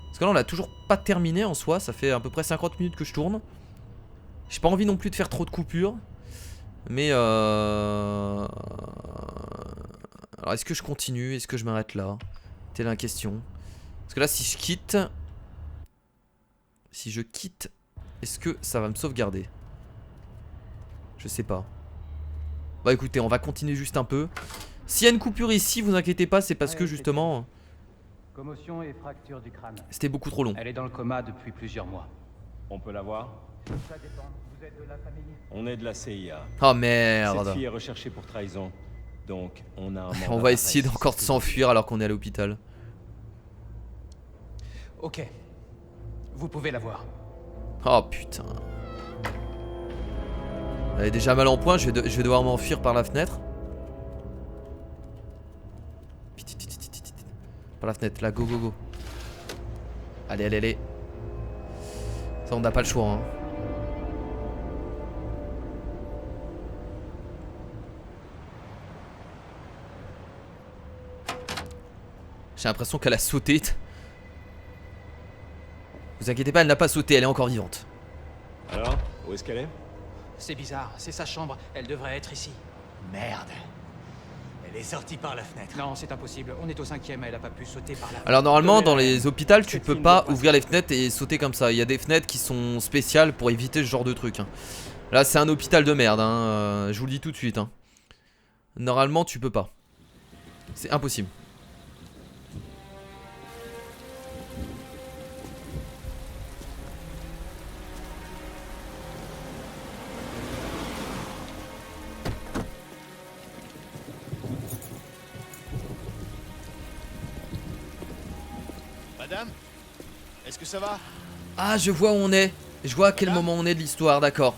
A: Parce que là on l'a toujours pas terminé en soi. Ça fait à peu près 50 minutes que je tourne. J'ai pas envie non plus de faire trop de coupures. Mais alors est-ce que je continue? Est-ce que je m'arrête là? Telle la question. Parce que là si je quitte... est-ce que ça va me sauvegarder? Je sais pas. Bah écoutez, on va continuer juste un peu. S'il y a une coupure ici, vous inquiétez pas, c'est parce que justement,
K: Commotion et fracture du crâne.
A: c'était beaucoup trop long.
K: Elle est dans le coma depuis plusieurs mois.
L: On peut la voir?
K: Ça dépend. Vous êtes de la famille?
L: On est de la CIA.
A: Oh merde.
L: Cette fille est recherchée pour trahison. Donc, on a un mandat
A: On va essayer
L: d'arrest.
A: d'encore de s'enfuir alors qu'on est à l'hôpital.
K: Ok. Vous pouvez la voir.
A: Oh putain. Elle est déjà mal en point, je vais devoir m'enfuir par la fenêtre. Par la fenêtre, là, go go go. Allez, allez, allez. Ça, on n'a pas le choix, hein. J'ai l'impression qu'elle a sauté. Vous inquiétez pas, elle n'a pas sauté, elle est encore vivante.
L: Alors, où est-ce qu'elle est?
K: C'est bizarre, c'est sa chambre. Elle devrait être ici.
M: Merde. Elle est sortie par la fenêtre.
K: Non, c'est impossible. On est au 5e, elle a pas pu sauter par la fenêtre.
A: Alors normalement dans les hôpitaux tu peux pas ouvrir les fenêtres et sauter comme ça. Il y a des fenêtres qui sont spéciales pour éviter ce genre de truc, hein. Là c'est un hôpital de merde, hein. Je vous le dis tout de suite, hein. Normalement tu peux pas. C'est impossible.
M: Madame, est-ce que ça va?
A: Ah, je vois où on est. Je vois à quel moment on est de l'histoire, d'accord.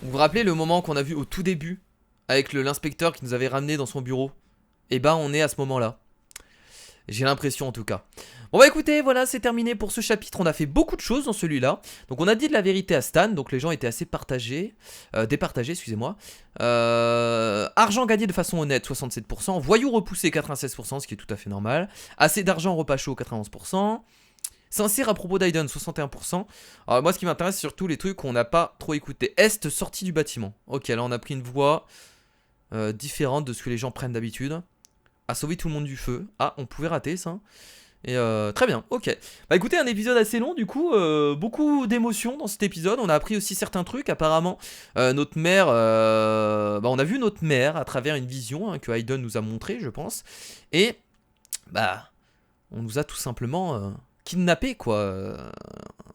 A: Vous vous rappelez le moment qu'on a vu au tout début avec l'inspecteur qui nous avait ramené dans son bureau? Eh ben on est à ce moment-là. J'ai l'impression en tout cas. Bon bah écoutez, voilà, c'est terminé pour ce chapitre. On a fait beaucoup de choses dans celui-là. Donc on a dit de la vérité à Stan. Donc les gens étaient assez partagés. Départagés, excusez-moi. Argent gagné de façon honnête, 67%. Voyou repoussé, 96%, ce qui est tout à fait normal. Assez d'argent repas chaud, 91%. Sincère à propos d'Aiden, 61%. Alors moi ce qui m'intéresse, c'est surtout les trucs qu'on n'a pas trop écoutés. Est sortie du bâtiment. Ok, là on a pris une voie différente de ce que les gens prennent d'habitude. A sauvé tout le monde du feu. Ah, on pouvait rater ça. Et très bien, ok. Bah écoutez, un épisode assez long du coup, beaucoup d'émotions dans cet épisode. On a appris aussi certains trucs. Apparemment, notre mère, on a vu notre mère à travers une vision, hein, que Aiden nous a montré, je pense. Et bah, on nous a tout simplement kidnappé, quoi.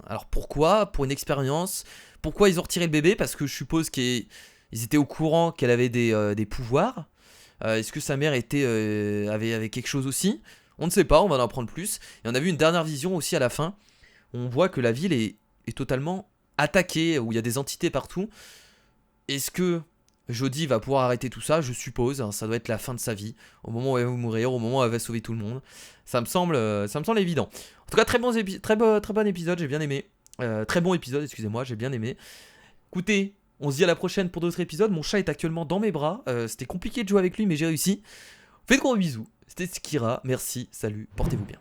A: Alors pourquoi? Pour une expérience. Pourquoi ils ont retiré le bébé? Parce que je suppose qu'ils étaient au courant qu'elle avait des pouvoirs. Est-ce que sa mère avait quelque chose aussi? On ne sait pas, on va en apprendre plus. Et on a vu une dernière vision aussi à la fin. On voit que la ville est totalement attaquée, où il y a des entités partout. Est-ce que Jodie va pouvoir arrêter tout ça? Je suppose, hein, ça doit être la fin de sa vie. Au moment où elle va mourir, au moment où elle va sauver tout le monde. Ça me semble évident. En tout cas, très bon épisode, j'ai bien aimé. Très bon épisode, excusez-moi, j'ai bien aimé. Écoutez, on se dit à la prochaine pour d'autres épisodes. Mon chat est actuellement dans mes bras. C'était compliqué de jouer avec lui, mais j'ai réussi. Faites de gros bisous. C'était Skira. Merci, salut, portez-vous bien.